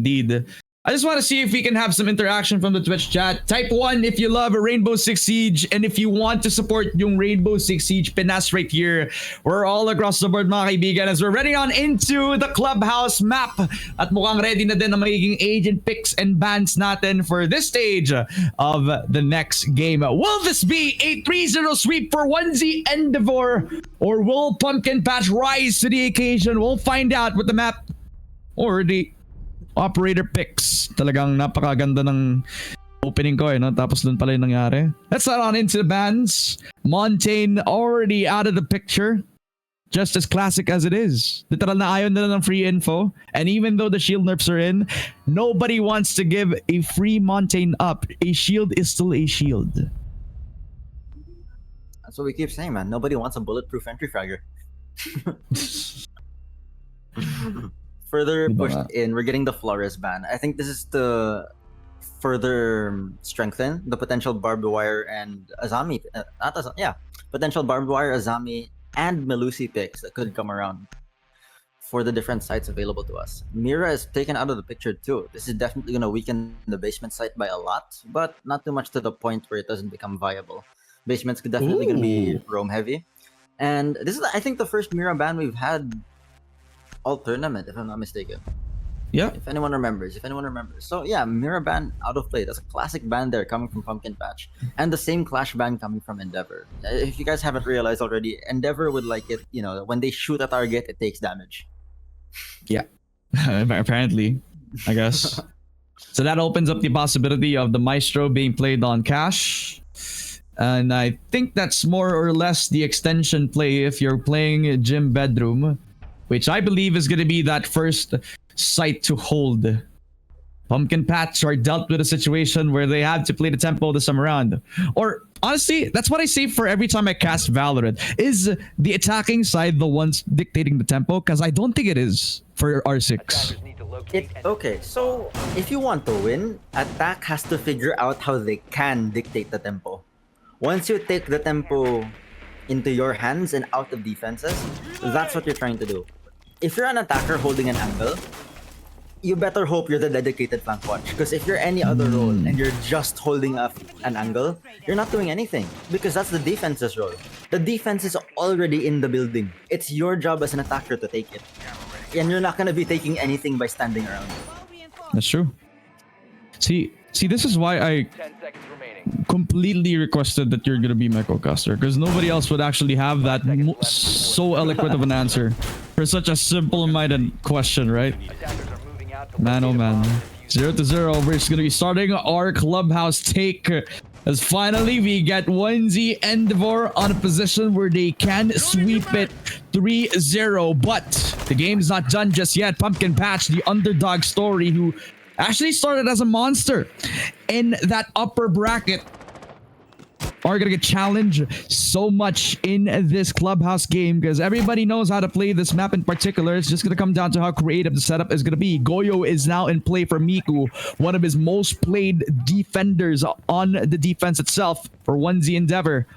indeed. I just want to see if we can have some interaction from the Twitch chat. Type 1 if you love Rainbow Six Siege, and if you want to support yung Rainbow Six Siege Pinas right here. We're all across the board, mga kaibigan, as we're ready on into the clubhouse map. At mukhang ready na din ang magiging agent picks and bans natin for this stage of the next game. Will this be a 3-0 sweep for 1Z Endeavor, or will Pumpkin Patch rise to the occasion? We'll find out with the map or the operator picks. Talagang napakaganda ng opening ko no? Tapos dun pala yung nangyari. Let's head on into the bans. Montaigne already out of the picture. Just as classic as it is. Literal na ayaw nila ng free info. And even though the shield nerfs are in, nobody wants to give a free Montaigne up. A shield is still a shield. That's what we keep saying, man. Nobody wants a bulletproof entry fragger. Further pushed in, we're getting the Flores ban. I think this is to further strengthen the potential barbed wire and Azami, potential barbed wire, Azami, and Melusi picks that could come around for the different sites available to us. Mira is taken out of the picture too. This is definitely going to weaken the basement site by a lot, but not too much to the point where it doesn't become viable. Basement's definitely going to be roam heavy. And this is, I think, the first Mira ban we've had all tournament, if I'm not mistaken. Yeah. If anyone remembers. So yeah, Mira ban out of play. That's a classic ban there coming from Pumpkin Patch. And the same Clash ban coming from Endeavor. If you guys haven't realized already, Endeavor would like it, when they shoot a target, it takes damage. Yeah. Apparently, I guess. So that opens up the possibility of the Maestro being played on Cash. And I think that's more or less the extension play if you're playing Gym Bedroom, which I believe is going to be that first site to hold. Pumpkin Patch are dealt with a situation where they have to play the tempo this time around. Or honestly, that's what I say for every time I cast Valorant. Is the attacking side the ones dictating the tempo? Because I don't think it is for R6. Okay, so if you want to win, attack has to figure out how they can dictate the tempo. Once you take the tempo into your hands and out of defenses, that's what you're trying to do. If you're an attacker holding an angle, you better hope you're the dedicated flank watch. Because if you're any other role and you're just holding up an angle, you're not doing anything. Because that's the defense's role. The defense is already in the building. It's your job as an attacker to take it. And you're not going to be taking anything by standing around. That's true. See, this is why I completely requested that you're gonna be my co-caster, because nobody else would actually have that so eloquent of an answer for such a simple-minded question, right? Man, oh man. 0-0. We're just gonna be starting our clubhouse take, as finally we get 1Z Endeavor on a position where they can sweep it 3-0. But the game's not done just yet. Pumpkin Patch, the underdog story, who actually started as a monster in that upper bracket, are gonna get challenged so much in this clubhouse game, because everybody knows how to play this map in particular. It's just gonna come down to how creative the setup is gonna be. Goyo is now in play for Miku, one of his most played defenders on the defense itself for 1Z Endeavor.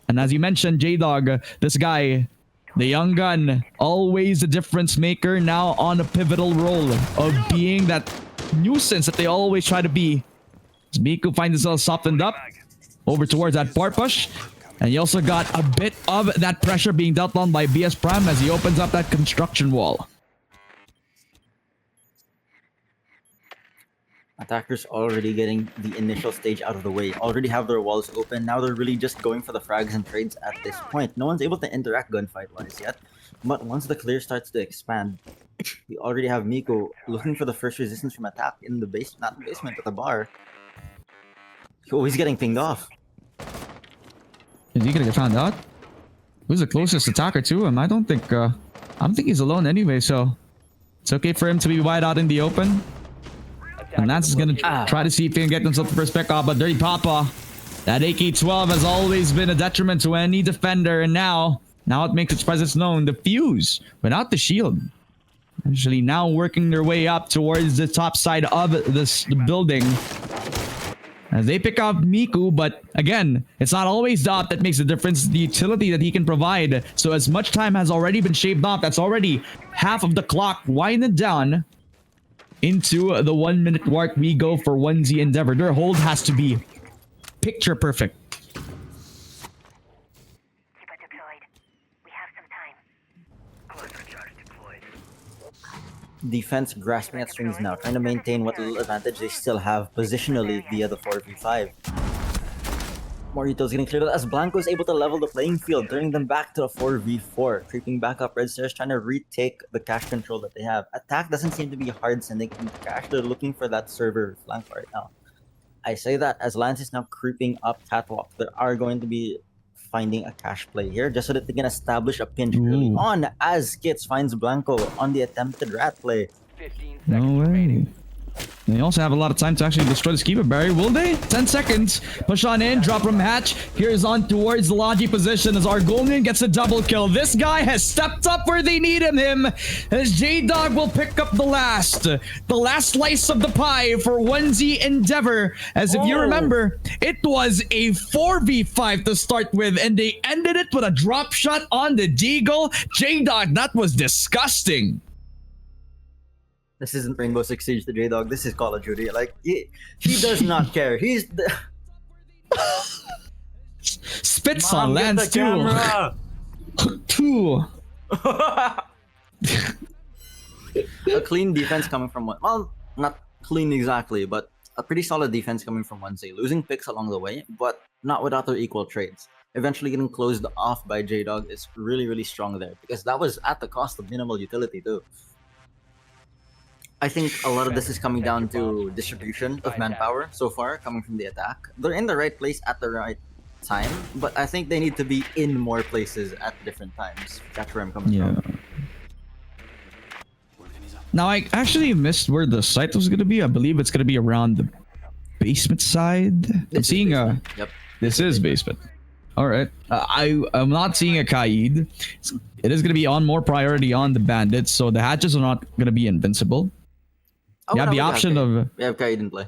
And as you mentioned, J-Dog, this guy, the young gun, always a difference maker, now on a pivotal role of being that nuisance that they always try to be. As Miku finds himself softened up over towards that part push, and you also got a bit of that pressure being dealt on by BS Prime as he opens up that construction wall. Attackers already getting the initial stage out of the way, already have their walls open. Now they're really just going for the frags and trades at this point. No one's able to interact gunfight-wise yet, but once the clear starts to expand, we already have Miku looking for the first resistance from attack in the base, not the basement, but the bar. Oh, he's getting pinged off. Is he gonna get found out? Who's the closest attacker to him? I don't think he's alone anyway, so it's okay for him to be wide out in the open. And that's gonna try to see if he can get himself the first pick off, but Dirty Papa, that AK-12 has always been a detriment to any defender, and now it makes its presence known. The Fuse, without the shield, actually now working their way up towards the top side of the building. As they pick up Miku, but again, it's not always the op that makes the difference, the utility that he can provide. So as much time has already been shaved off, that's already half of the clock winding down. into the 1 minute mark. We go for 1Z Endeavor. Their hold has to be picture perfect. Defense grasping at strings now, trying to maintain what little advantage they still have positionally via the 4v5. Morito's getting cleared out as Blanco is able to level the playing field, turning them back to a 4v4. Creeping back up, Red Stairs trying to retake the cash control that they have. Attack doesn't seem to be hard sending in cash. They're looking for that server flank right now. I say that as Lance is now creeping up catwalk. They are going to be finding a cash play here just so that they can establish a pinch early on as Skits finds Blanco on the attempted rat play. 15 No seconds way. remaining. They also have a lot of time to actually destroy the Skiba Barrier, will they? 10 seconds. Push on in, drop from hatch. Here's on towards the Logi position as Argonian gets a double kill. This guy has stepped up where they need him as J-Dog will pick up the last slice of the pie for 1Z Endeavor. As if you remember, it was a 4v5 to start with and they ended it with a drop shot on the Deagle. J-Dog, that was disgusting. This isn't Rainbow Six Siege to J-Dog. This is Call of Duty. Like, he does not care. He's the... Spits Mom, on get Lance the too. camera! Two. A clean defense coming from one. Well, not clean exactly, but a pretty solid defense coming from 1Z. Losing picks along the way, but not without their equal trades. Eventually getting closed off by J-Dog is really, really strong there because that was at the cost of minimal utility too. I think a lot of this is coming down to distribution of manpower so far coming from the attack. They're in the right place at the right time, but I think they need to be in more places at different times. That's where I'm coming from. Now, I actually missed where the site was going to be. I believe it's going to be around the basement side. I'm seeing a... Yep. This is basement. All right. I'm not seeing a Kaid. It is going to be on more priority on the bandits, so the hatches are not going to be invincible. Oh, You have no, the option of... We have Kaid in play.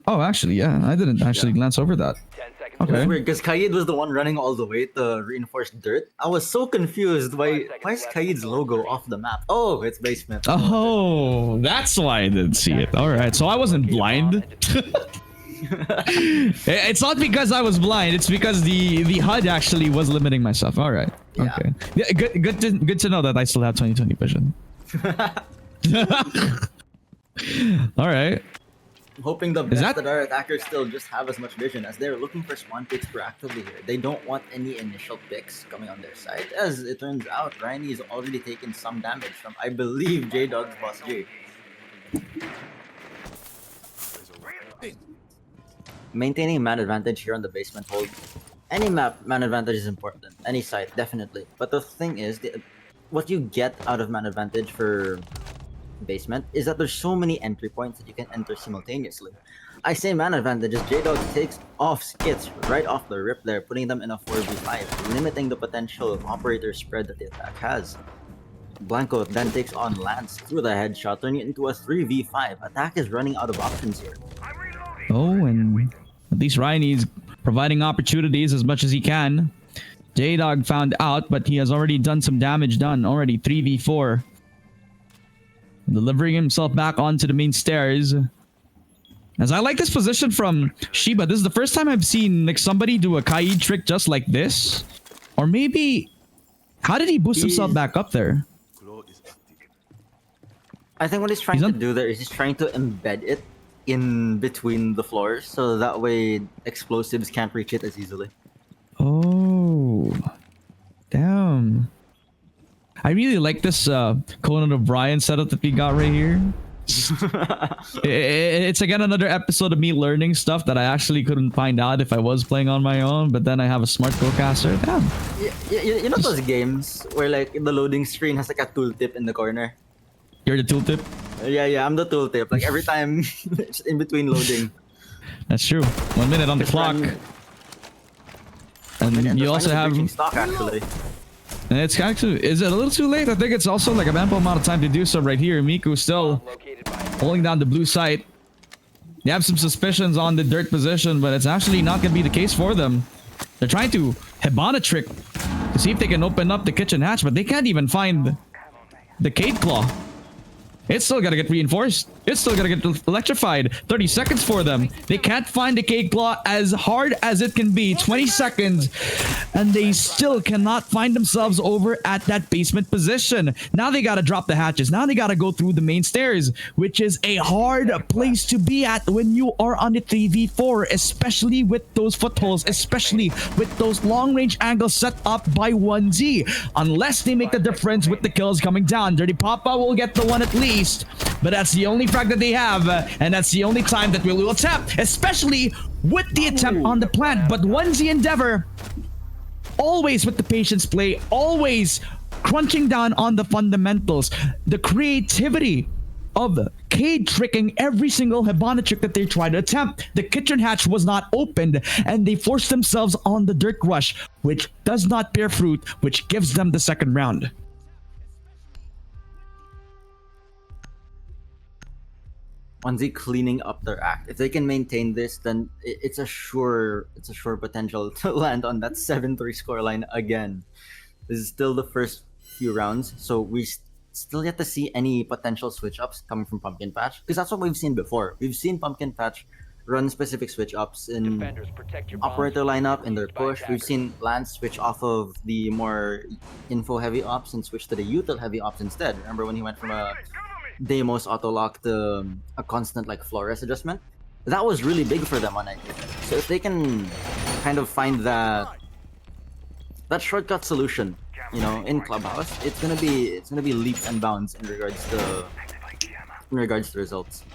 Oh, actually, yeah. I didn't actually glance over that. 10 seconds Okay. It's weird because Kaid was the one running all the way to reinforce dirt. I was so confused. Why is Kaid's logo off the map? Oh, it's basement. Oh, that's why I didn't see it. All right. So I wasn't blind. It's not because I was blind. It's because the HUD actually was limiting myself. All right. Yeah. Okay. Yeah, good to know that I still have 20/20 vision. All right. Hoping the best that- that our attackers still just have as much vision as they're looking for spawn picks proactively here. They don't want any initial picks coming on their side. As it turns out, Ryan has already taken some damage from, I believe, J-Dog's boss J. Maintaining man advantage here on the basement hold. Any map, man advantage is important. Any site, definitely. But the thing is, what you get out of man advantage for basement is that there's so many entry points that you can enter simultaneously. I say man advantage as J-Dog takes off Skits right off the rip there, putting them in a 4v5, limiting the potential operator spread that the attack has. Blanco then takes on Lance through the headshot, turning it into a 3v5. Attack is running out of options here. Oh, and at least Ryan is providing opportunities as much as he can. J-Dog found out, but he has already done some damage done. Already 3v4. Delivering himself back onto the main stairs. As I like this position from Shiba. This is the first time I've seen like somebody do a Kaid trick just like this. Or maybe... How did he boost himself back up there? I think what he's trying to do there is he's trying to embed it in between the floors so that way explosives can't reach it as easily. Oh. Damn. I really like this Conan O'Brien setup that we got right here. It's again another episode of me learning stuff that I actually couldn't find out if I was playing on my own, but then I have a smart co-caster. Damn. You know those games where like the loading screen has like a tooltip in the corner? You're the tooltip? Yeah, I'm the tooltip. Like every time it's in between loading. That's true. 1 minute on the clock. And you also have... stock actually. And it's actually... Is it a little too late? I think it's also like a ample amount of time to do so right here. Miku still holding down the blue site. They have some suspicions on the dirt position, but it's actually not going to be the case for them. They're trying to Hibana trick to see if they can open up the kitchen hatch, but they can't even find the Cade Claw. It's still gotta get reinforced. It's still gotta get electrified. 30 seconds for them. They can't find the cake claw as hard as it can be. 20 seconds. And they still cannot find themselves over at that basement position. Now they gotta drop the hatches. Now they gotta go through the main stairs, which is a hard place to be at when you are on the 3v4, especially with those footholds, especially with those long-range angles set up by 1Z. Unless they make the difference with the kills coming down. Dirty Papa will get the one at least. But that's the only frag that they have, and that's the only time that we will attempt, especially with the attempt on the plant. But 1Z Endeavor, always with the patience play, always crunching down on the fundamentals, the creativity of Cade tricking every single Hibana trick that they try to attempt. The kitchen hatch was not opened, and they forced themselves on the dirt rush, which does not bear fruit, which gives them the second round. 1Z cleaning up their act. If they can maintain this, then it's a sure potential to land on that 7-3 scoreline again. This is still the first few rounds, so we still yet to see any potential switch ups coming from Pumpkin Patch, because that's what we've seen before. We've seen Pumpkin Patch run specific switch ups in operator lineup in their push. We've seen Lance switch off of the more info heavy ops and switch to the util heavy ops instead. Remember when he went from a Deimos auto lock to a constant like Flores adjustment? That was really big for them on night. So if they can kind of find that shortcut solution, you know, in Clubhouse, it's gonna be leaps and bounds in regards to results.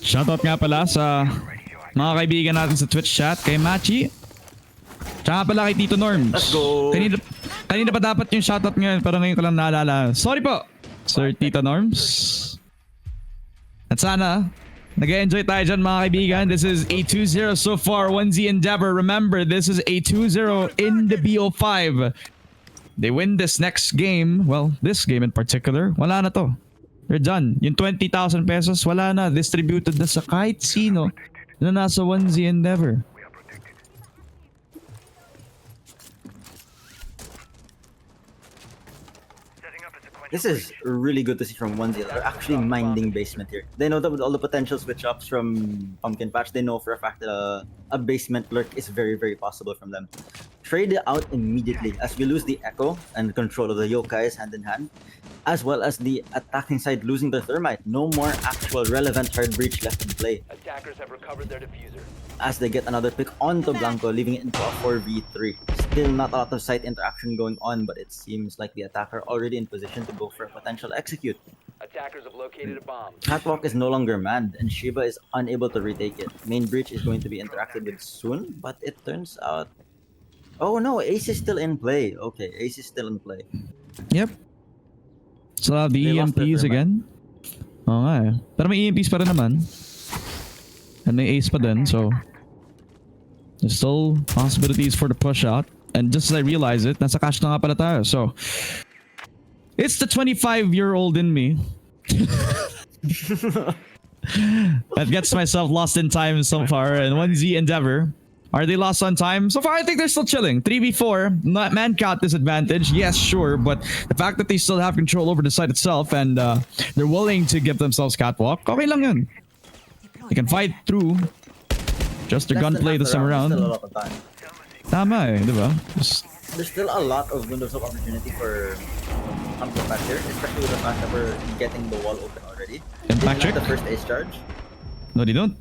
Shoutout nga pala sa mga kaibigan natin sa Twitch chat, kay Machi. Tsaka pala kay Tito Norms. Let's go! Kanina pa dapat yung shoutout ngayon, pero ngayon ko lang naalala. Sorry po, Sir Tito Norms. At sana, nag-enjoy tayo dyan mga kaibigan. This is a 2-0 so far, 1Z Endeavor. Remember, this is a 2-0 in the BO5. They win this next game, well, this game in particular, wala na to. They're done. Yung 20,000 pesos, wala na. Distributed na sa kahit sino na nasa 1Z Endeavor. This is really good to see from 1Z. They're actually minding basement here. They know that with all the potential switch ups from Pumpkin Patch, they know for a fact that a basement lurk is very, very possible from them. Trade it out immediately as we lose the Echo and control of the Yokais hand in hand, as well as the attacking side losing their Thermite. No more actual relevant hard breach left in play. Attackers have recovered their diffuser. As they get another pick onto Blanco, leaving it into a 4v3. Still not a lot of site interaction going on, but it seems like the attacker already in position to go for a potential execute. Attackers have located a bomb. Catwalk is no longer manned, and Shiba is unable to retake it. Main breach is going to be interacted with soon, but it turns out... Oh no, Ace is still in play. Okay, Ace is still in play. Yep. So the They lost their EMPs Thermite. again. Oo nga eh. Pero may EMPs pa rin naman. And may Ace pa din, so... There's still possibilities for the push out. And just as I realize it, nasa cash na nga pala tayo. So, it's the 25-year-old in me that gets myself lost in time so far. And 1Z Endeavor, are they lost on time? So far, I think they're still chilling. 3v4, not man count disadvantage. Yes, sure. But the fact that they still have control over the site itself and they're willing to give themselves catwalk, okay lang yun. They can fight through just their gunplay this time around. Still a lot of time. Tama eh, di ba? There's still a lot of windows of opportunity for Pumpkin Patch here, especially with the fact that we're getting the wall open already. Impact Didn't check? have the first ace charge. No, they don't.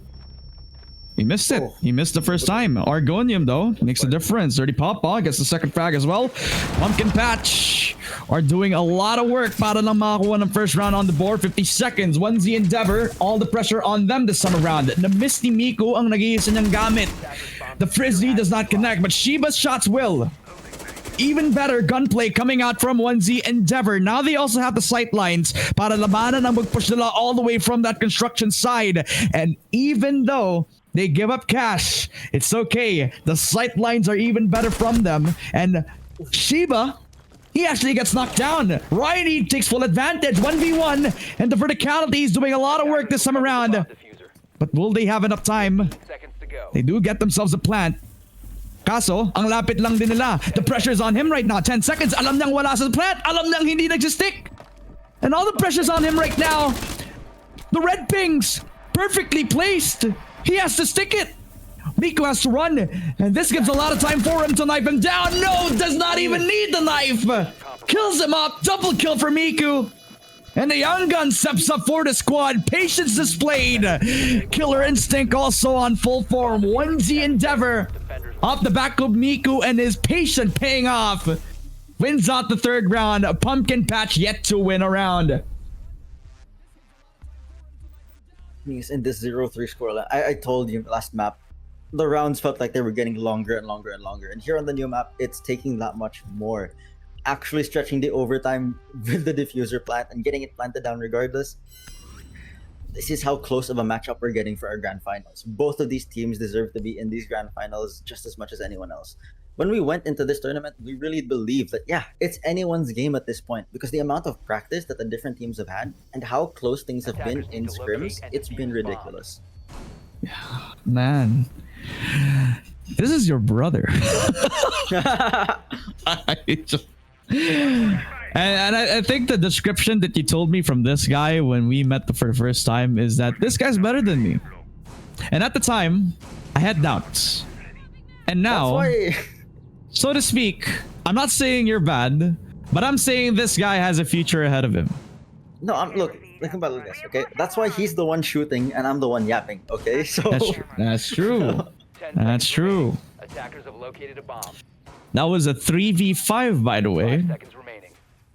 He missed it. Oh. He missed the first time. Argonium, though, makes a difference. Dirty Papa gets the second frag as well. Pumpkin Patch are doing a lot of work para lang makakuha ng first round on the board. 50 seconds. 1Z Endeavor, all the pressure on them this time around. Na-miss ni Miko ang nag-iisa niyang gamit. The Frisbee does not connect, but Shiba's shots will. Even better gunplay coming out from 1Z Endeavor. Now they also have the sight lines para labanan ang mag-push nila all the way from that construction side. And even though they give up cash, it's okay. The sight lines are even better from them. And Shiba, he actually gets knocked down. Riley takes full advantage. 1v1. And the verticality is doing a lot of work this time around. Diffuser. But will they have enough time? Seconds to go. They do get themselves a plant. Kaso, ang lapit lang din nila. The pressure's on him right now. 10 seconds. Alam niyang wala sa plant. Alam niyang hindi nagsistick. And all the pressure's on him right now. The red pings, perfectly placed. He has to stick it. Miku has to run, and this gives a lot of time for him to knife him down. No, does not even need the knife. Kills him up. Double kill for Miku. And the young gun steps up for the squad. Patience displayed. Killer instinct also on full form. 1Z Endeavor off the back of Miku and his patience paying off. Wins out the third round. Pumpkin Patch yet to win a round. In this 0-3 scoreline, I told you last map, the rounds felt like they were getting longer and longer and longer. And here on the new map, it's taking that much more. Actually stretching the overtime with the diffuser plant and getting it planted down regardless. This is how close of a matchup we're getting for our grand finals. Both of these teams deserve to be in these grand finals just as much as anyone else. When we went into this tournament, we really believed that, yeah, it's anyone's game at this point because the amount of practice that the different teams have had and how close things have been in scrims, it's been ridiculous. Man, this is your brother. I think the description that you told me from this guy when we met for the first time is that this guy's better than me. And at the time, I had doubts. And now, so to speak, I'm not saying you're bad, but I'm saying this guy has a future ahead of him. No, look about this, okay? That's why he's the one shooting and I'm the one yapping, okay? So That's true. That's true. Attackers have located a bomb. That was a 3v5, by the way. 5 seconds remaining.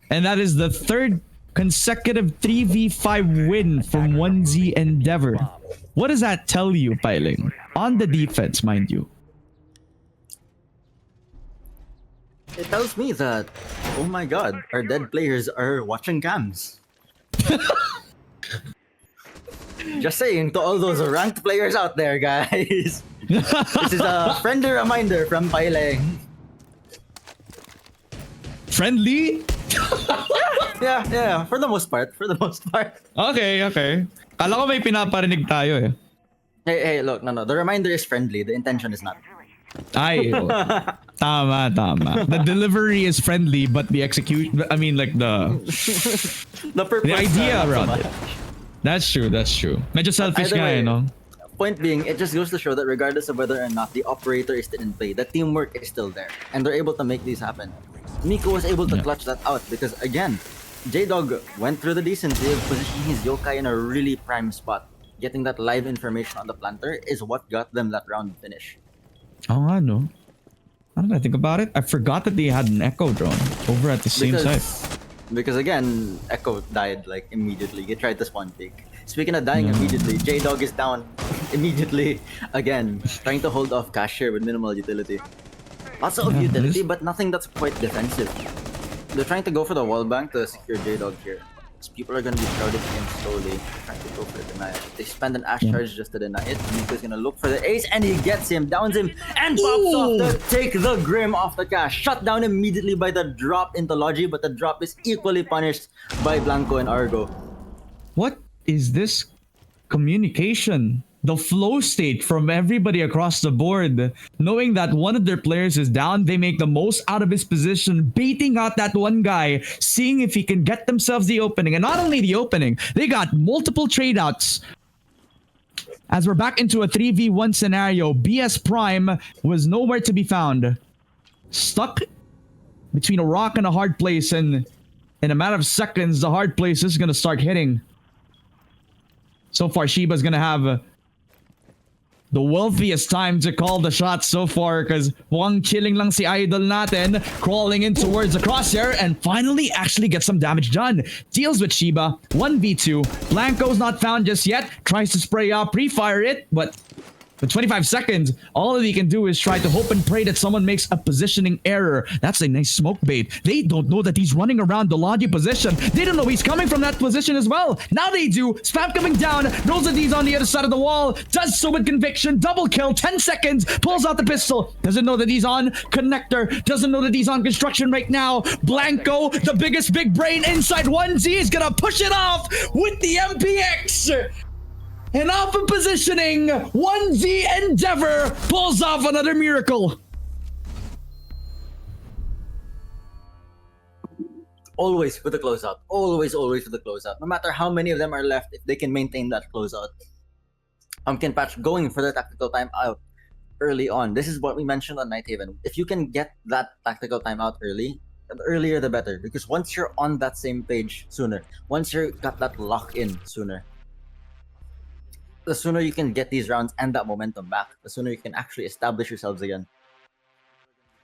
And that is the third consecutive 3v5 win from 1Z Endeavor. What does that tell you, Piling? On the defense, mind you. It tells me that, oh my god, our dead players are watching cams. Just saying to all those ranked players out there, guys. This is a friendly reminder from Piling. Friendly? Yeah, for the most part. Okay. Kala ko may pinaparinig tayo eh. Hey, look, no, the reminder is friendly, the intention is not. Ay, tama. The delivery is friendly, but the execution, I mean like the purpose, idea not so around much. it. That's true. Medyo selfish Either nga way, eh, no? Point being, it just goes to show that regardless of whether or not the operator is still in play, the teamwork is still there. And they're able to make these happen. Miku was able to clutch that out because, again, J-Dog went through the decency of positioning his yokai in a really prime spot. Getting that live information on the planter is what got them that round finish. Oh, I know. How did I think about it? I forgot that they had an Echo drone over at the same site. Because again, Echo died like immediately. He tried to spawn peek. Speaking of dying immediately, J-Dog is down immediately again, trying to hold off Cashier with minimal utility. Lots of utility, but nothing that's quite defensive. They're trying to go for the wall bank to secure J-Dog here. Because people are going to be crowding in slowly, trying to go for the deny. They spend an Ash charge just to deny it. Miko's going to look for the ace, and he gets him, downs him, and pops off to take the Grim off the cash. Shut down immediately by the drop into Logi, but the drop is equally punished by Blanco and Argo. What is this communication? The flow state from everybody across the board. Knowing that one of their players is down, they make the most out of his position, baiting out that one guy, seeing if he can get themselves the opening. And not only the opening, they got multiple trade outs. As we're back into a 3v1 scenario, BS Prime was nowhere to be found. Stuck between a rock and a hard place, and in a matter of seconds, the hard place is going to start hitting. So far, Shiba's going to have the wealthiest time to call the shots so far because mukhang chilling lang si Idol natin, crawling in towards the crosshair and finally actually gets some damage done. Deals with Shiba, 1v2. Blanco's not found just yet, tries to spray up, pre-fire it, but for 25 seconds, all that he can do is try to hope and pray that someone makes a positioning error. That's a nice smoke bait. They don't know that he's running around the Logi position. They don't know he's coming from that position as well. Now they do. Spam coming down. Knows that he's on the other side of the wall. Does so with conviction. Double kill. 10 seconds. Pulls out the pistol. Doesn't know that he's on connector. Doesn't know that he's on construction right now. Blanco, the biggest big brain inside 1Z, is gonna push it off with the MPX. And off of positioning, 1Z Endeavor pulls off another miracle. always with the closeout. Always with the closeout. No matter how many of them are left, if they can maintain that closeout. Pumpkin Patch going for the tactical timeout early on. This is what we mentioned on Night Haven. If you can get that tactical timeout early, the earlier the better. Because once you're on that same page sooner, once you got that lock in sooner, the sooner you can get these rounds and that momentum back, the sooner you can actually establish yourselves again.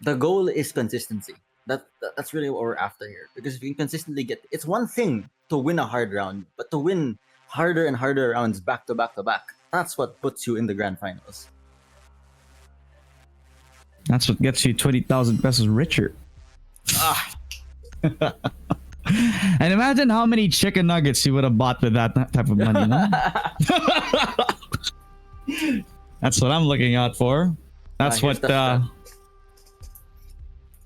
The goal is consistency. That's really what we're after here. Because if you can consistently get, it's one thing to win a hard round, but to win harder and harder rounds back to back to back, that's what puts you in the grand finals. That's what gets you 20,000 pesos richer. And imagine how many chicken nuggets you would have bought with that type of money, no? That's what I'm looking out for. That's Here's what the strat.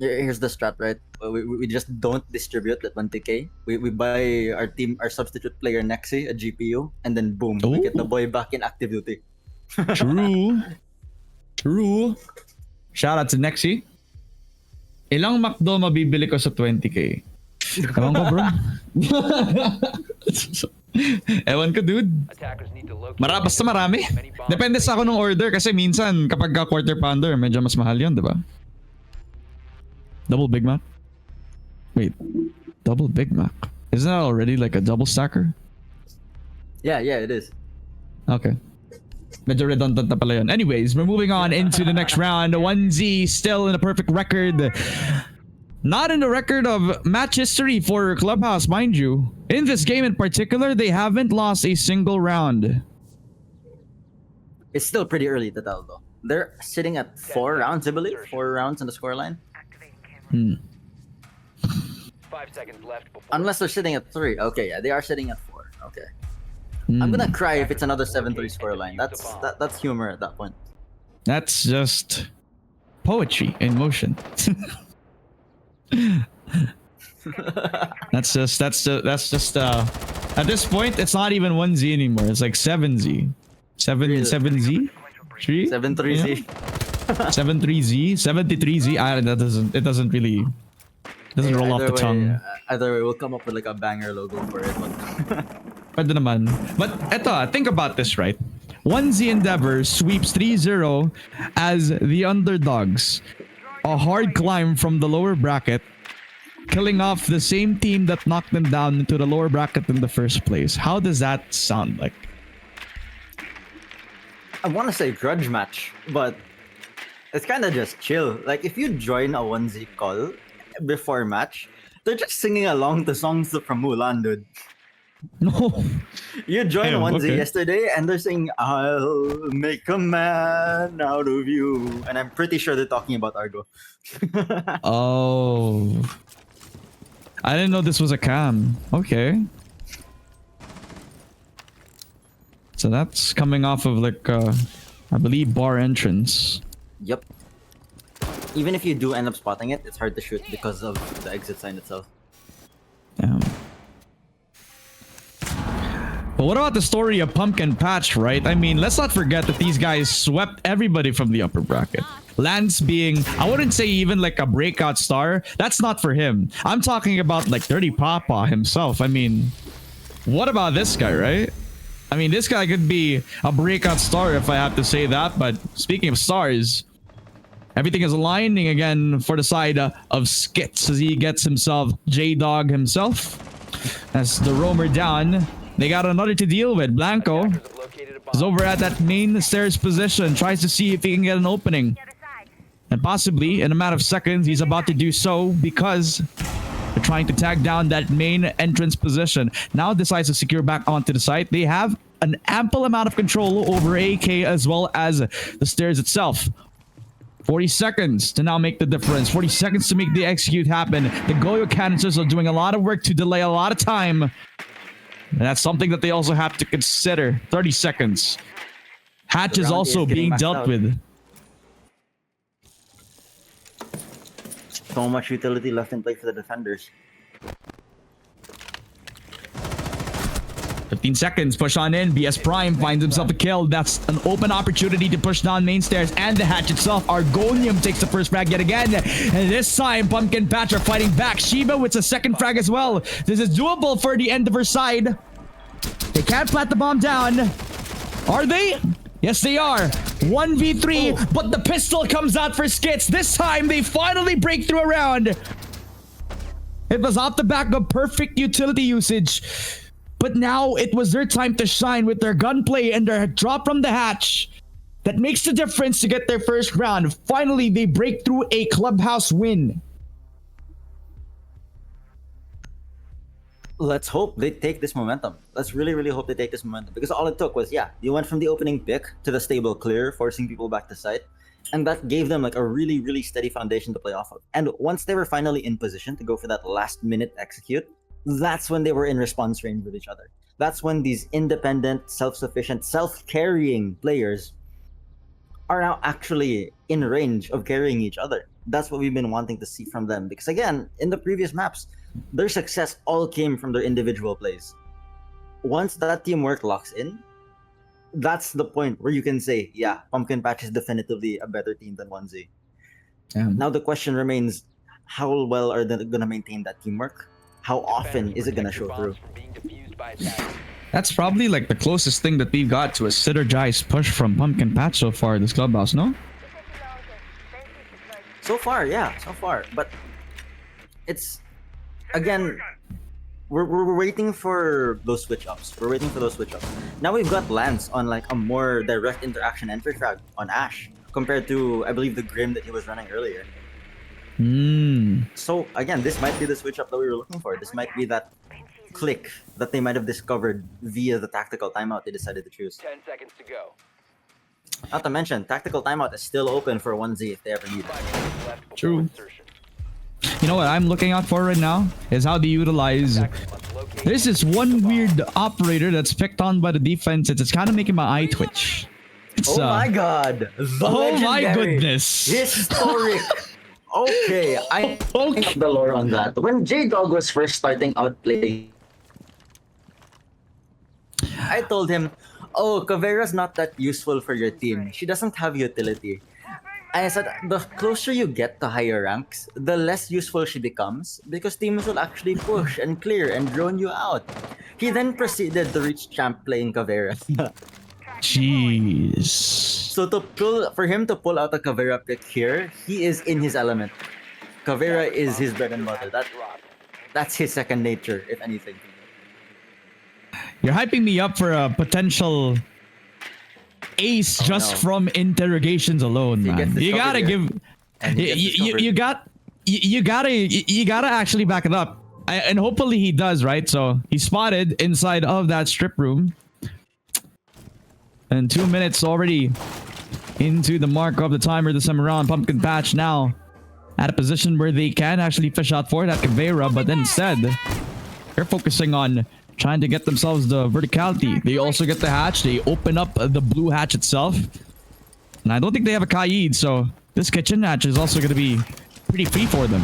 Here's the strat, right? We just don't distribute that 20k. We buy our substitute player Nexi a GPU, and then boom, we get the boy back in active duty. True. Shout out to Nexi. Ilang McDo mabibili ko sa 20k? Ewan ko, bro. Ewan ko, dude. Attackers need to locate. Basta marami. Depende sa ako ng order kasi minsan kapag ka quarter pounder, medyo mas mahal yun, di ba? Double Big Mac? Wait, double Big Mac? Isn't that already like a double stacker? Yeah, it is. Okay. Medyo redundant na pala yun. Anyways, we're moving on into the next round. 1Z still in a perfect record. Not in the record of match history for Clubhouse, mind you. In this game in particular, they haven't lost a single round. It's still pretty early to tell, though. They're sitting at 4 rounds, I believe. 4 rounds in the scoreline. 5 seconds left before. Unless they're sitting at 3. Okay, yeah, they are sitting at 4. Okay. I'm gonna cry if it's another 7-3 scoreline. That's humor at that point. That's just poetry in motion. That's just at this point it's not even 1Z anymore. It's like 7Z. 7Z? 3? 7-3Z. 7-3Z? 73Z? It doesn't really roll off the tongue. Either way, we'll come up with like a banger logo for it. Pwede naman. But eto, think about this, right? 1Z Endeavor sweeps 3-0 as the underdogs. A hard climb from the lower bracket, killing off the same team that knocked them down into the lower bracket in the first place. How does that sound like? I want to say grudge match, but it's kind of just chill. Like if you join a 1Z call before match, they're just singing along to songs from Mulan, dude. No. You joined Damn, 1Z okay. yesterday and they're saying, I'll make a man out of you. And I'm pretty sure they're talking about Argo. Oh. I didn't know this was a cam. Okay. So that's coming off of like, I believe bar entrance. Yep. Even if you do end up spotting it, it's hard to shoot because of the exit sign itself. Damn. But what about the story of Pumpkin Patch, right? I mean, let's not forget that these guys swept everybody from the upper bracket. Lance being, I wouldn't say even like a breakout star. That's not for him. I'm talking about like Dirty Papa himself. I mean, what about this guy, right? I mean, this guy could be a breakout star if I have to say that. But speaking of stars, everything is aligning again for the side of Skits as he gets himself J-Dog himself. As the roamer down, they got another to deal with. Blanco Attackers have located a bomb. is over at that main stairs position, tries to see if he can get an opening. And possibly, in a matter of seconds, he's about to do so because they're trying to tag down that main entrance position. Now decides to secure back onto the site. They have an ample amount of control over AK as well as the stairs itself. 40 seconds to now make the difference. 40 seconds to make the execute happen. The Goyo canisters are doing a lot of work to delay a lot of time. And that's something that they also have to consider. 30 seconds. Hatch The is round also is getting being maxed dealt out. with. So much utility left in play for the defenders. 15 seconds. Push on in. BS Prime finds himself a kill. That's an open opportunity to push down main stairs and the hatch itself. Argonium takes the first frag yet again. And this time, Pumpkin Patch are fighting back. Shiba with a second frag as well. This is doable for the end of her side. They can't plant the bomb down. Are they? Yes, they are. 1v3, but the pistol comes out for Skits. This time, they finally break through a round. It was off the back of perfect utility usage. But now it was their time to shine with their gunplay and their drop from the hatch. That makes the difference to get their first round. Finally, they break through a clubhouse win. Let's hope they take this momentum. Let's really, really hope they take this momentum. Because all it took was, you went from the opening pick to the stable clear, forcing people back to site. And that gave them like a really, really steady foundation to play off of. And once they were finally in position to go for that last minute execute, that's when they were in response range with each other. That's when these independent, self-sufficient, self-carrying players are now actually in range of carrying each other. That's what we've been wanting to see from them. Because again, in the previous maps, their success all came from their individual plays. Once that teamwork locks in, that's the point where you can say, Pumpkin Patch is definitively a better team than 1Z. Now the question remains, how well are they going to maintain that teamwork? How often is it going to show through? That's probably like the closest thing that we've got to a synergized push from Pumpkin Patch so far this clubhouse, no? So far, so far. But it's, again, we're waiting for those switch-ups. Now we've got Lance on like a more direct interaction entry frag on Ash compared to, I believe, the Grim that he was running earlier. So again, this might be the switch-up that we were looking for. This might be that click that they might have discovered via the tactical timeout they decided to choose. 10 seconds to go. Not to mention, tactical timeout is still open for 1Z if they ever need it. 5 seconds left before True. insertion. You know what I'm looking out for right now is how they utilize. There's this one weird operator that's picked on by the defense. It's kind of making my eye twitch. It's, my god! The oh my legendary, goodness! Historic! Okay, I Okay. the lore on that. When J-Dog was first starting out playing, I told him, Caveira's not that useful for your team. She doesn't have utility. I said, the closer you get to higher ranks, the less useful she becomes because teams will actually push and clear and drone you out. He then proceeded to reach champ playing Caveira. Jeez. So for him to pull out a Caveira pick here, he is in his element. Caveira is his bread and butter. That's his second nature, if anything. You're hyping me up for a potential ace just from interrogations alone, man. You gotta give. You gotta actually back it up, and hopefully he does, right? So he's spotted inside of that strip room, and 2 minutes already into the mark of the timer this time around. Pumpkin Patch now at a position where they can actually fish out for that Caveira, but then instead they're focusing on trying to get themselves the verticality. They also get the hatch. They open up the blue hatch itself. And I don't think they have a Kaid, so this kitchen hatch is also going to be pretty free for them.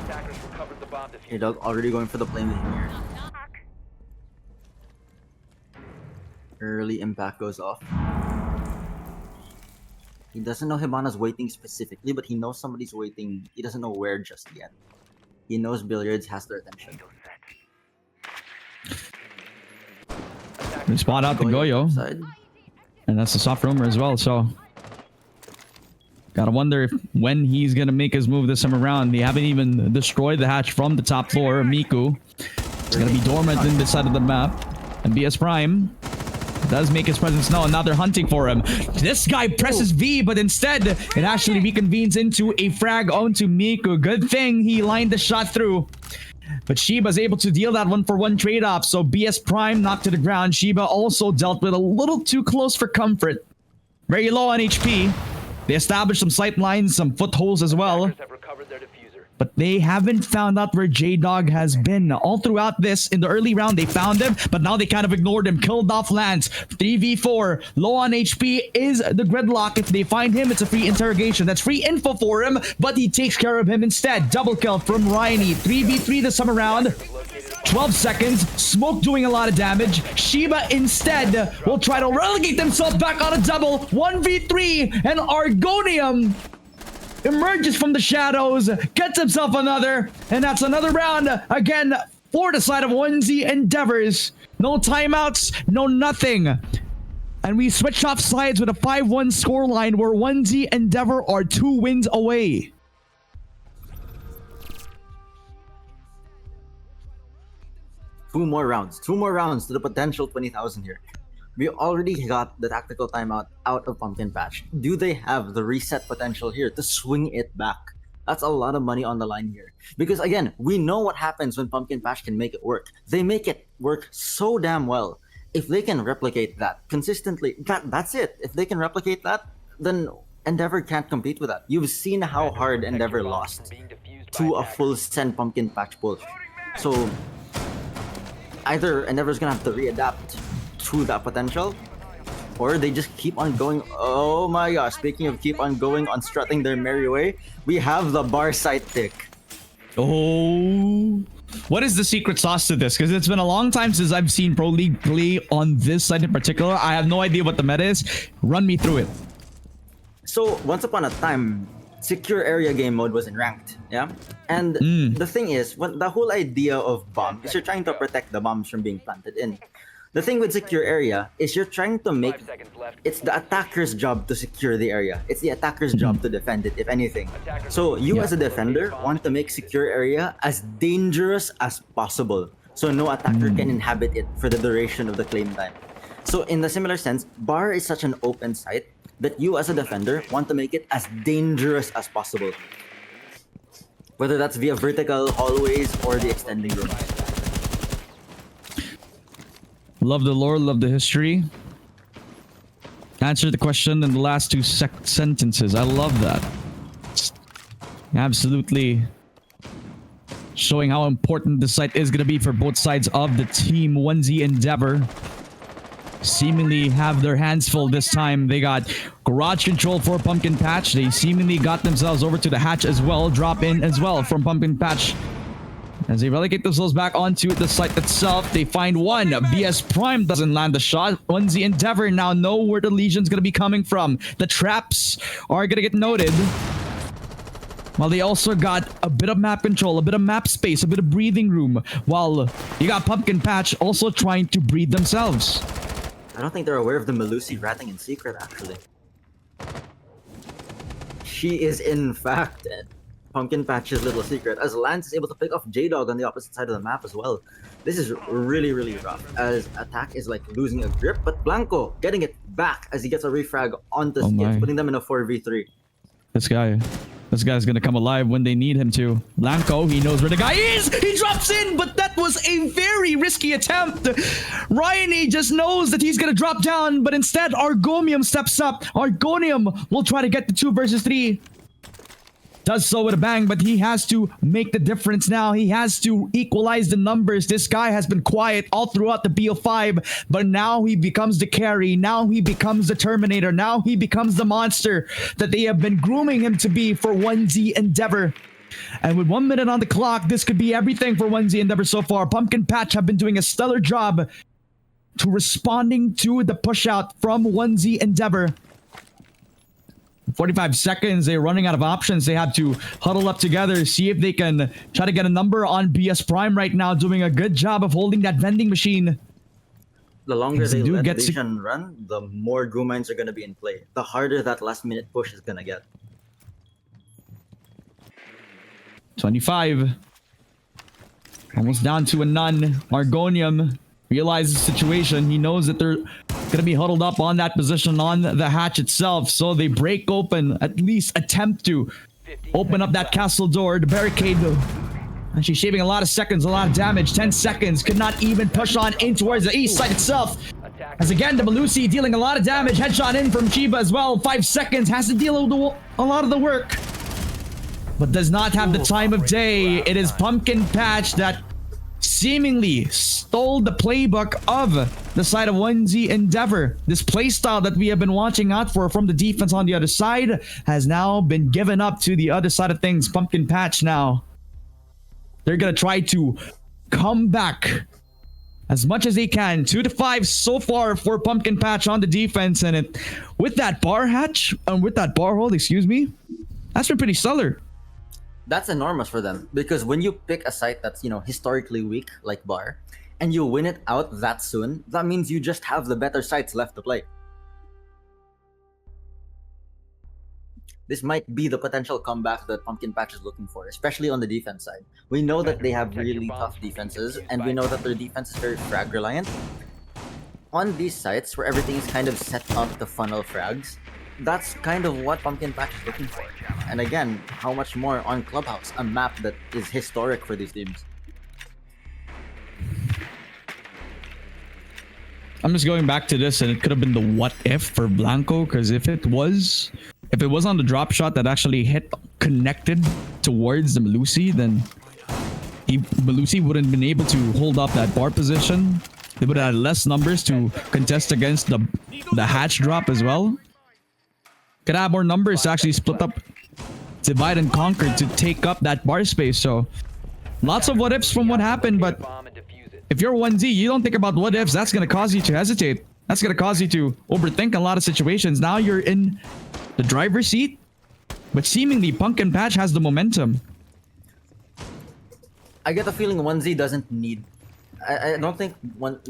Attackers recovered the bomb Hey, Doug, already going for the playmaking here. Early impact goes off. He doesn't know Hibana's waiting specifically, but he knows somebody's waiting. He doesn't know where just yet. He knows Billiards has their attention. They spot out the Goyo. Side. And that's a soft rumor as well, so gotta wonder when he's gonna make his move this time around. They haven't even destroyed the hatch from the top floor. Miku is gonna be dormant in this side of the map. And BS Prime does make his presence known. Now they're hunting for him. This guy presses V, but instead it actually reconvenes into a frag onto Miku. Good thing he lined the shot through. But Shiba's able to deal that 1-for-1 trade-off. So BS Prime knocked to the ground. Shiba also dealt with a little too close for comfort. Very low on HP. They established some sight lines, some footholds as well. Attackers have recovered their diffuser. But they haven't found out where J-Dog has been. All throughout this, in the early round, they found him, but now they kind of ignored him. Killed off Lance. 3v4. Low on HP is the Gridlock. If they find him, it's a free interrogation. That's free info for him, but he takes care of him instead. Double kill from Riney. 3v3 this time around. Located a 12 seconds. Smoke doing a lot of damage. Shiba instead will try to relegate themselves back on a double. 1v3 and Argonium emerges from the shadows, gets himself another, and that's another round again for the side of 1Z Endeavors. No timeouts, no nothing. And we switch off sides with a 5-1 scoreline where 1Z Endeavor are 2 wins away. Two more rounds to the potential 20,000 here. We already got the tactical timeout out of Pumpkin Patch. Do they have the reset potential here to swing it back? That's a lot of money on the line here. Because again, we know what happens when Pumpkin Patch can make it work. They make it work so damn well. If they can replicate that consistently, that's it. If they can replicate that, then Endeavor can't compete with that. You've seen how hard Endeavor lost to a full send Pumpkin Patch pull. So either Endeavor's gonna have to readapt to that potential, or they just keep on going. Oh my gosh, speaking of keep on going on strutting their merry way, we have the bar site pick. Oh, what is the secret sauce to this? Because it's been a long time since I've seen Pro League play on this site in particular. I have no idea what the meta is. Run me through it. So once upon a time, secure area game mode was in ranked, yeah? And the thing is, when the whole idea of bomb is you're trying to protect the bombs from being planted in. The thing with secure area is you're trying to make it's the attacker's job to secure the area. It's the attacker's job to defend it, if anything. So you as a defender want to make secure area as dangerous as possible, so no attacker can inhabit it for the duration of the claim time. So in the similar sense, bar is such an open site that you as a defender want to make it as dangerous as possible. Whether that's via vertical hallways or the extending rooms. Love the lore, love the history. Answer the question in the last 2 sentences. I love that. It's absolutely showing how important this site is going to be for both sides of the team. 1Z Endeavor seemingly have their hands full this time. They got garage control for Pumpkin Patch. They seemingly got themselves over to the hatch as well. Drop in as well from Pumpkin Patch. As they relegate themselves back onto the site itself, they find one. BS Prime doesn't land the shot. 1Z Endeavor now know where the Legion's going to be coming from. The traps are going to get noted. While they also got a bit of map control, a bit of map space, a bit of breathing room. While you got Pumpkin Patch also trying to breathe themselves. I don't think they're aware of the Melusi ratting in secret, actually. She is, in fact, Pumpkin Patch's little secret, as Lance is able to pick off J-Dog on the opposite side of the map as well. This is really, really rough, as attack is like losing a grip, but Blanco getting it back as he gets a refrag onto Skins, putting them in a 4v3. This guy's gonna come alive when they need him to. Blanco, he knows where the guy is! He drops in, but that was a very risky attempt! Ryanie just knows that he's gonna drop down, but instead Argonium steps up. Argonium will try to get the 2 versus 3. Does so with a bang, but he has to make the difference now. He has to equalize the numbers. This guy has been quiet all throughout the BO5, but now he becomes the carry. Now he becomes the Terminator. Now he becomes the monster that they have been grooming him to be for 1Z Endeavor. And with 1 minute on the clock, this could be everything for 1Z Endeavor so far. Pumpkin Patch have been doing a stellar job to responding to the push out from 1Z Endeavor. 45 seconds, they're running out of options. They have to huddle up together, see if they can try to get a number on BS Prime right now, doing a good job of holding that vending machine. The longer they let Legion run, the more Goo Mines are going to be in play. The harder that last minute push is going to get. 25. Almost down to a none. Argonium realizes the situation. He knows that they're going to be huddled up on that position on the hatch itself. So they break open, at least attempt to open up that castle door, the barricade. Actually shaving a lot of seconds, a lot of damage. 10 seconds, could not even push on in towards the east side itself. As again, the Melusi dealing a lot of damage. Headshot in from Chiba as well. 5 seconds, has to deal with a lot of the work. But does not have the time of day. It is Pumpkin Patch that seemingly stole the playbook of the side of 1Z Endeavor. This playstyle that we have been watching out for from the defense on the other side has now been given up to the other side of things. Pumpkin Patch now. They're going to try to come back as much as they can. 2-5 so far for Pumpkin Patch on the defense, and it with that bar hatch and with that bar hold, excuse me, that's been pretty stellar. That's enormous for them because when you pick a site that's, you know, historically weak like bar and you win it out that soon, that means you just have the better sites left to play. This might be the potential comeback that Pumpkin Patch is looking for, especially on the defense side. We know that they have really tough defenses, and we know that their defense is very frag reliant. On these sites where everything is kind of set up to funnel frags, that's kind of what Pumpkin Patch is looking for. And again, how much more on Clubhouse, a map that is historic for these teams. I'm just going back to this, and it could have been the what if for Blanco, because if it was on the drop shot that actually hit connected towards the Melusi, then Melusi wouldn't have been able to hold up that bar position. They would have had less numbers to contest against the hatch drop as well. Could have more numbers to actually split up, divide and conquer to take up that bar space. So lots of what ifs from what happened, but if you're 1Z, you don't think about what ifs. That's going to cause you to hesitate. That's going to cause you to overthink a lot of situations. Now you're in the driver's seat, but seemingly Pumpkin Patch has the momentum. I get the feeling 1Z doesn't need... I don't think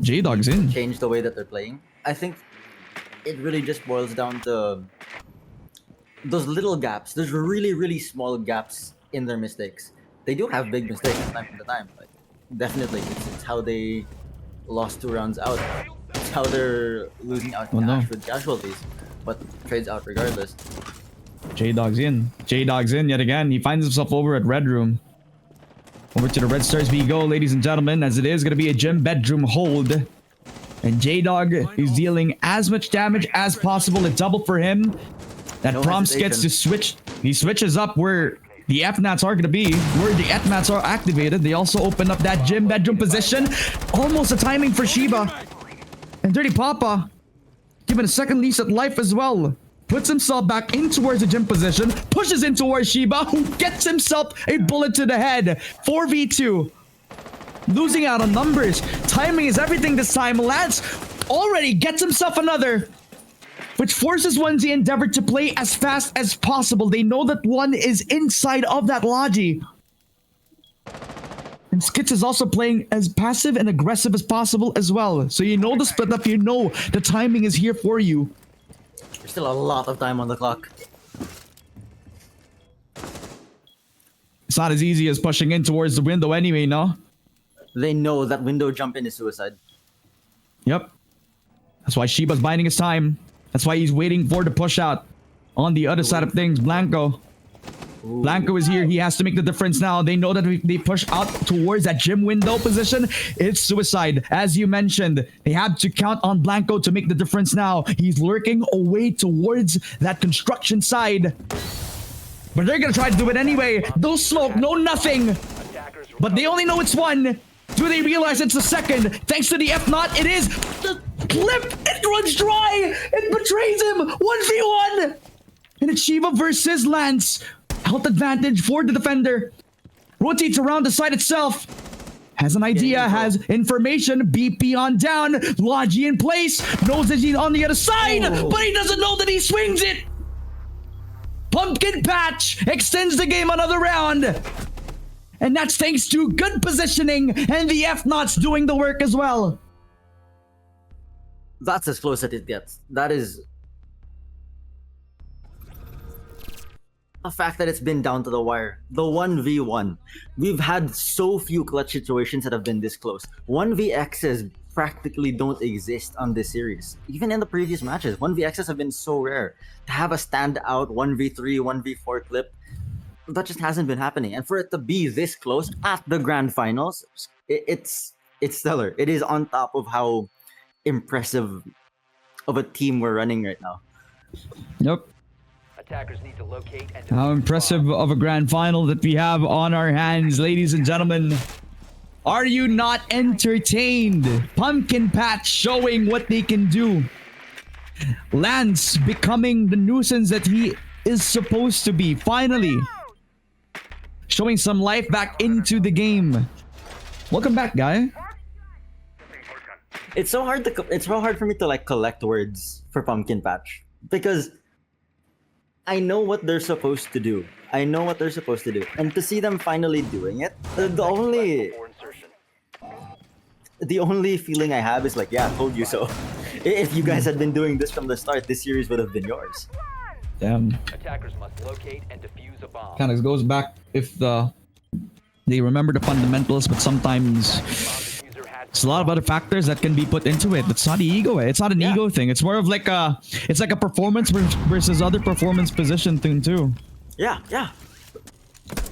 J-Dog's in. Change the way that they're playing. I think it really just boils down to those little gaps. There's really, really small gaps in their mistakes. They do have big mistakes from time to time. Like, definitely, it's how they lost 2 rounds out. It's how they're losing out cash with casualties. But trades out regardless. J-Dog's in. J-Dog's in yet again. He finds himself over at Red Room. Over to the Red Stars we go, ladies and gentlemen, as it is going to be a gym bedroom hold. And J-Dog is dealing as much damage as possible. A double for him. That Prompts gets to switch. He switches up where the FNATs are going to be, where the FNATs are activated. They also open up that gym bedroom position. Almost a timing for Shiba. And Dirty Papa, given a second lease at life as well, puts himself back in towards the gym position, pushes in towards Shiba, who gets himself a bullet to the head. 4v2. Losing out on numbers. Timing is everything this time. Lance already gets himself another, which forces 1Z Endeavor to play as fast as possible. They know that one is inside of that Logi. And Skits is also playing as passive and aggressive as possible as well. So you know the split up, you know the timing is here for you. There's still a lot of time on the clock. It's not as easy as pushing in towards the window anyway, no? They know that window jump in is suicide. Yep. That's why Shiba's biding his time. That's why he's waiting for the push out. On the other side of things, Blanco. Blanco is here. He has to make the difference now. They know that if they push out towards that gym window position, it's suicide. As you mentioned, they have to count on Blanco to make the difference now. He's lurking away towards that construction side. But they're going to try to do it anyway. No smoke, no nothing. But they only know it's one. Do they realize it's the second? Thanks to the F-Naught, it is the clip. It runs dry. It betrays him. 1v1. And it's Shiva versus Lance. Health advantage for the defender. Rotates around the site itself. Has an idea, has information. BP on down. Logi in place. Knows that he's on the other side. But he doesn't know that he swings it. Pumpkin Patch extends the game another round. And that's thanks to good positioning and the F-Nauts doing the work as well. That's as close as it gets. That is a fact that it's been down to the wire. The 1v1. We've had so few clutch situations that have been this close. 1vx's practically don't exist on this series. Even in the previous matches, 1vx's have been so rare. To have a standout 1v3, 1v4 clip, that just hasn't been happening. And for it to be this close at the grand finals, it's stellar. It is on top of how impressive of a team we're running right now. Yep. Attackers need to locate and How impressive of a grand final that we have on our hands, ladies and gentlemen. Are you not entertained? Pumpkin Patch showing what they can do. Lance becoming the nuisance that he is supposed to be. Finally, showing some life back into the game. Welcome back, guy. It's so hard for me to like collect words for Pumpkin Patch because I know what they're supposed to do. And to see them finally doing it, the only feeling I have is like, yeah, I told you so. If you guys had been doing this from the start, this series would have been yours. Damn. Attackers must locate and defuse a bomb. Kind of goes back if they remember the fundamentals, but sometimes it's a lot of other factors that can be put into it. It's not the ego. It's not an ego thing. It's more of like a performance versus other performance position thing too. Yeah.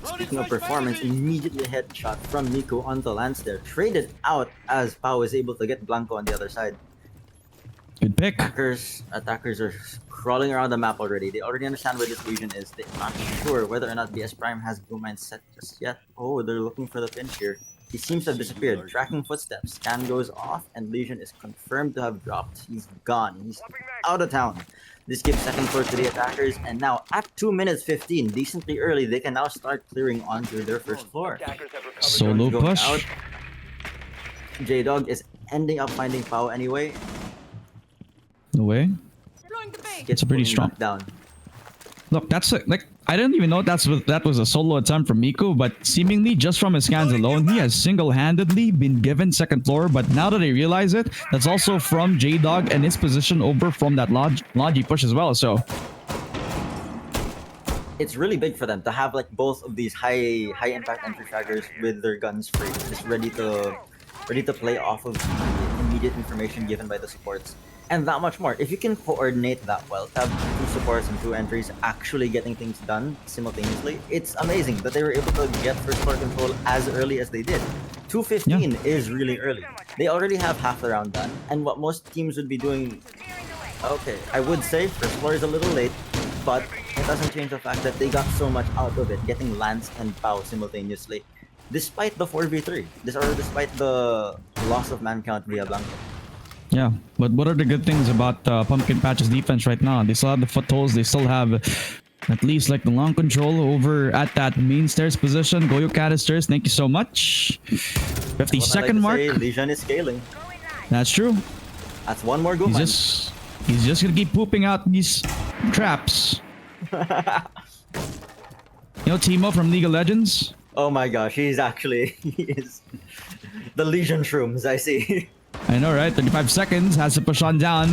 Speaking of performance, immediately headshot from Nico on the lance there. Traded out as Pau is able to get Blanco on the other side. Good pick. Attackers are crawling around the map already. They already understand where this Legion is. They're not sure whether or not BS Prime has Digmaan set just yet. Oh, they're looking for the pinch here. He seems to have disappeared. Tracking footsteps. Scan goes off and Legion is confirmed to have dropped. He's gone. He's out of town. This gives second floor to the attackers, and now at 2 minutes 15, decently early, they can now start clearing onto their first floor. Attackers have recovered Solo Going push. out. J-Dog is ending up finding Pau anyway. No way. Gets a pretty fully strong- knocked down. Look, like I didn't even know that was a solo attempt from Miku, but seemingly just from his scans alone, he has single-handedly been given second floor. But now that I realize it, that's also from J-Dog and his position over from that Logi push as well. So It's really big for them to have like both of these high impact entry fraggers with their guns free, just ready to play off of the immediate information given by the supports. And that much more. If you can coordinate that well, to have 2 supports and 2 entries actually getting things done simultaneously, it's amazing that they were able to get first floor control as early as they did. 2:15 is really early. They already have half the round done, and what most teams would be doing, okay, I would say first floor is a little late, but it doesn't change the fact that they got so much out of it, getting Lance and Pau simultaneously, despite the 4v3, despite the loss of man count via Blanco. yeah, but what are the good things about Pumpkin Patch's defense right now? They still have the footholds. They still have at least like the long control over at that main stairs position. Goyo canisters, thank you so much. 50-second mark. Legion is scaling. That's true. That's one more Digmaan. He's just gonna keep pooping out these traps. You know Timo from League of Legends? Oh my gosh, he is the Legion shrooms, I see. I know, right? 35 seconds, has to push on down.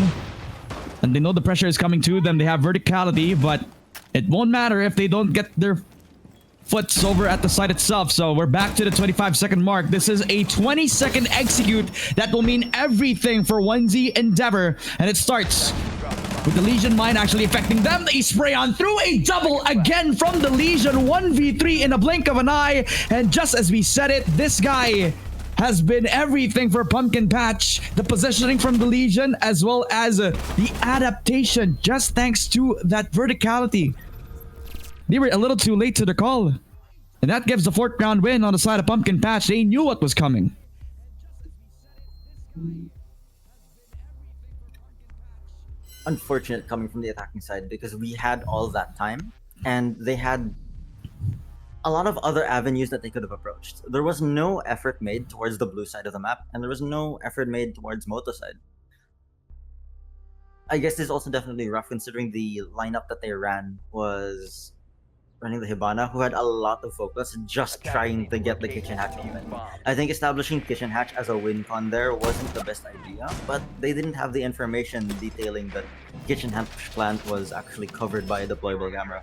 And they know the pressure is coming to them. They have verticality, but it won't matter if they don't get their foots over at the site itself. So we're back to the 25-second mark. This is a 20-second execute that will mean everything for 1Z Endeavor. And it starts with the Legion mine actually affecting them. They spray on through a double again from the Legion. 1v3 in a blink of an eye. And just as we said it, this guy has been everything for Pumpkin Patch. The positioning from the Legion as well as the adaptation just thanks to that verticality. They were a little too late to the call. And that gives the 4th round win on the side of Pumpkin Patch. They knew what was coming. Unfortunate coming from the attacking side because we had all that time and they had a lot of other avenues that they could have approached. There was no effort made towards the blue side of the map, and there was no effort made towards Moto side. I guess this is also definitely rough considering the lineup that they ran was running the Hibana, who had a lot of focus just trying to get the kitchen hatch even. I think establishing kitchen hatch as a win con there wasn't the best idea, but they didn't have the information detailing that kitchen hatch plant was actually covered by a deployable camera.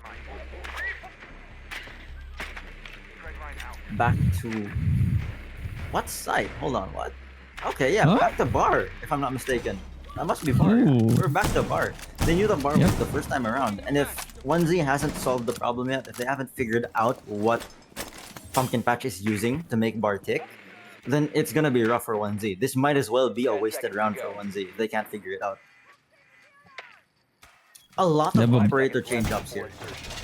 Back to what side? Hold on, what? Okay, yeah, Huh? back to bar, if I'm not mistaken. That must be bar. Ooh. We're back to bar. They knew the bar Yep. was the first time around, and if 1Z hasn't solved the problem yet, if they haven't figured out what Pumpkin Patch is using to make bar tick, then it's gonna be rough for 1Z. This might as well be a wasted round for 1Z if they can't figure it out. A lot of Yeah, but- operator change-ups here.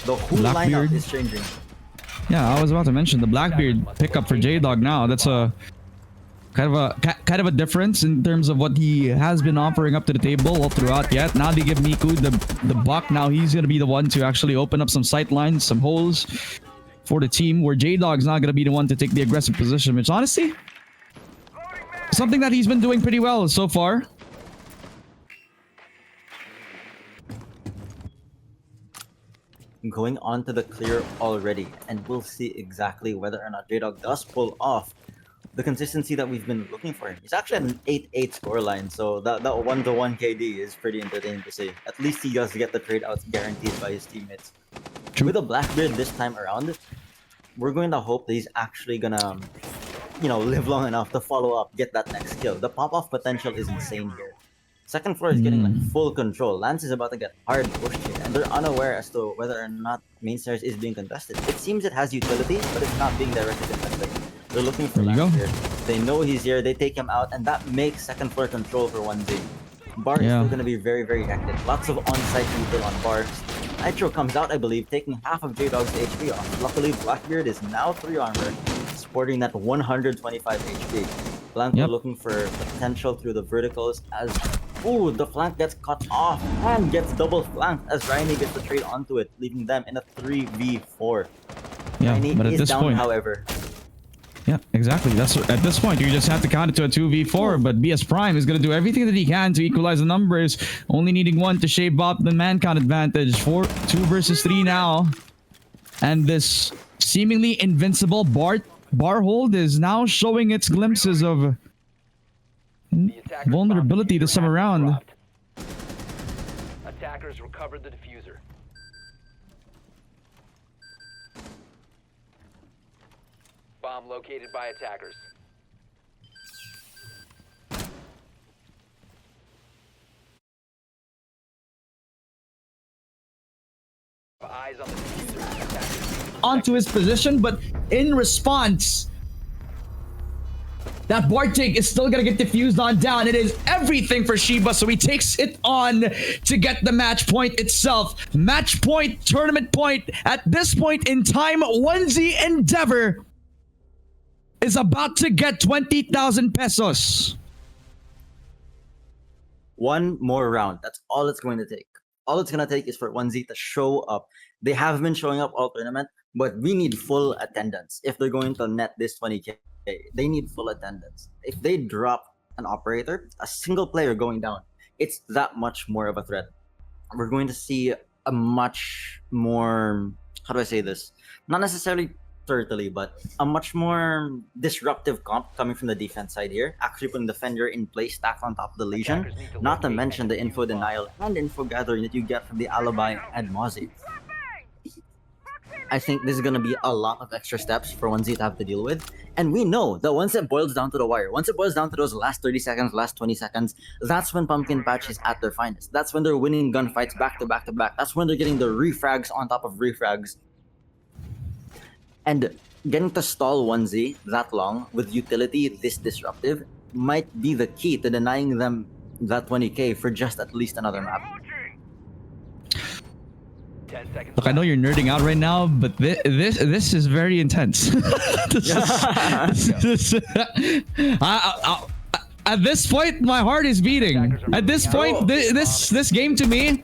The whole Blackbeard. lineup is changing. Yeah, I was about to mention the Blackbeard pickup for J-Dog now. That's a kind of a difference in terms of what he has been offering up to the table all throughout yet. Now they give Miku the buck. Now he's gonna be the one to actually open up some sight lines, some holes for the team, where J-Dog's not gonna be the one to take the aggressive position, which honestly, something that he's been doing pretty well so far. Going on to the clear already, and we'll see exactly whether or not J-Dog does pull off the consistency that we've been looking for. He's actually at an 8-8 scoreline, so that 1-to-1 KD is pretty entertaining to see. At least he does get the trade outs guaranteed by his teammates. True. With a Blackbeard this time around, we're going to hope that he's actually gonna, live long enough to follow up, get that next kill. The pop-off potential is insane here. Second floor is getting like full control. Lance is about to get hard pushed here, and they're unaware as to whether or not main stairs is being contested. It seems it has utility, but it's not being directly contested. They're looking for There you Lance go. here. They know he's here. They take him out, and that makes second floor control for 1Z. Bar is Yeah. still going to be very, very hectic. Lots of on-site neutral on Bar. Nitro comes out, I believe, taking half of J-Dog's HP off. Luckily, Blackbeard is now 3 armor, sporting that 125 HP. Blanco Yep. looking for potential through the verticals as... Ooh, the flank gets cut off and gets double flanked as Rainy gets the trade onto it, leaving them in a 3v4. Yeah, Rainy but at is this down, point, however. yeah, exactly. That's at this point you just have to count it to a 2v4. But BS Prime is gonna do everything that he can to equalize the numbers, only needing one to shave off the man count advantage. 2 versus 3 now, and this seemingly invincible bar hold is now showing its glimpses of The attacker's vulnerability bomb this time diffuser has been around. dropped. Attackers recovered the diffuser. Bomb located by attackers. Eyes on the diffuser. Attackers. Onto his position, but in response, that Bartik is still gonna get diffused on down. It is everything for Shiba, so he takes it on to get the match point itself. Match point, tournament point. At this point in time, 1Z Endeavor is about to get 20,000 pesos. One more round. That's all it's going to take. All it's going to take is for 1Z to show up. They have been showing up all tournament, but we need full attendance. If they're going to net this 20k, they need full attendance. If they drop an operator, a single player going down, it's that much more of a threat. We're going to see a much more, how do I say this? Not necessarily turtly, but a much more disruptive comp coming from the defense side here. Actually putting the Defender in place, stacked on top of the Legion. Attackers need to Not to locate mention and the defuse info the bomb. denial and info gathering that you get from the Alibi and Mozzie. I think this is going to be a lot of extra steps for 1Z to have to deal with. And we know that once it boils down to the wire, once it boils down to those last 30 seconds, last 20 seconds, that's when Pumpkin Patch is at their finest. That's when they're winning gunfights back to back to back. That's when they're getting the refrags on top of refrags. And getting to stall 1Z that long with utility this disruptive might be the key to denying them that 20k for just at least another map. 10 seconds Look, I know you're nerding out right now, but this is very intense. At this point, my heart is beating. At this point, this game to me,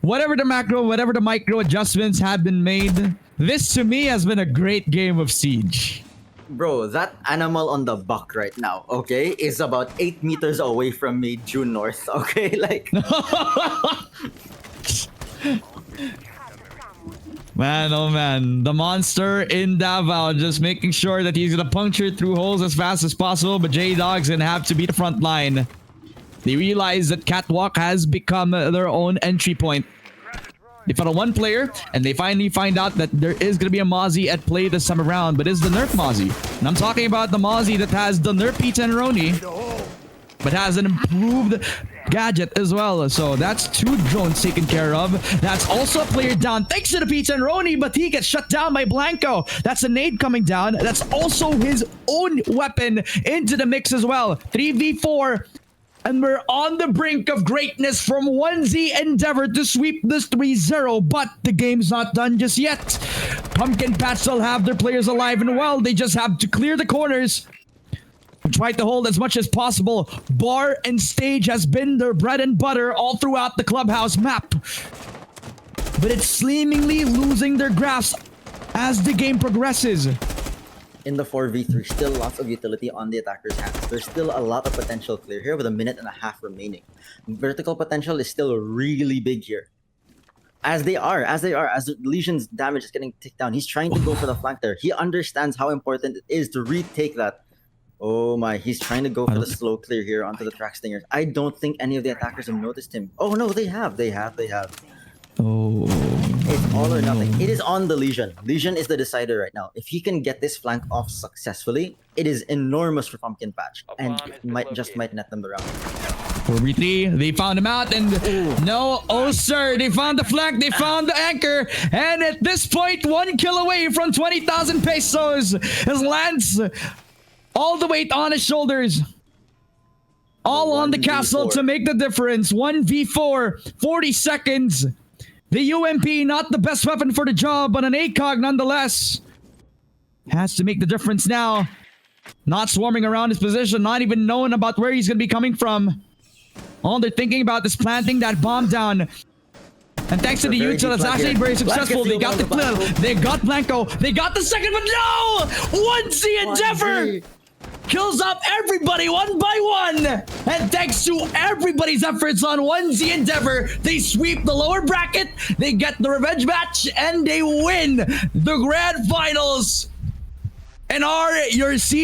whatever the macro, whatever the micro adjustments have been made, this to me has been a great game of Siege. Bro, that animal on the buck right now, okay, is about 8 meters away from me due north, okay? Like, Man, oh man, the monster in Davao just making sure that he's gonna puncture through holes as fast as possible, but J-Dog's gonna have to be the front line. They realize that Catwalk has become their own entry point. They found a one player, and they finally find out that there is gonna be a Mozzie at play this time around, but it's the nerf Mozzie. And I'm talking about the Mozzie that has the nerf P10 but has an improved gadget as well. So that's 2 drones taken care of. That's also a player down thanks to the P10 Roni, but he gets shut down by Blanco. That's a nade coming down. That's also his own weapon into the mix as well. 3v4. And we're on the brink of greatness from 1Z Endeavor to sweep this 3-0, but the game's not done just yet. Pumpkin Patch still have their players alive and well. They just have to clear the corners. Try to hold as much as possible. Bar and stage has been their bread and butter all throughout the clubhouse map. But it's seemingly losing their grasp as the game progresses. in the 4v3, still lots of utility on the attacker's hands. There's still a lot of potential clear here with a minute and a half remaining. Vertical potential is still really big here. As the Legion's damage is getting ticked down, he's trying to go for the flank there. He understands how important it is to retake that. Oh my, he's trying to go for the slow clear here onto the track stingers. I don't think any of the attackers have noticed him. Oh no, they have. Oh. It's all or nothing. It is on the Legion. Legion is the decider right now. If he can get this flank off successfully, it is enormous for Pumpkin Patch. And it might net them the round. 4v3, they found him out, and no, oh sir, they found the flank, they found the anchor, and at this point, 1 kill away from 20,000 pesos as Lance, all the weight on his shoulders, all on the castle to make the difference. 1v4, 40 seconds. The UMP, not the best weapon for the job, but an ACOG nonetheless, has to make the difference now. Not swarming around his position, not even knowing about where he's going to be coming from. All they're thinking about is planting that bomb down. And thanks to the Utah, that's actually very successful. They got the kill. They got Blanco. They got the second, but no! 1Z Endeavor kills off everybody one by one. And thanks to everybody's efforts on 1Z Endeavor, they sweep the lower bracket. They get the revenge match and they win the grand finals. And are your seed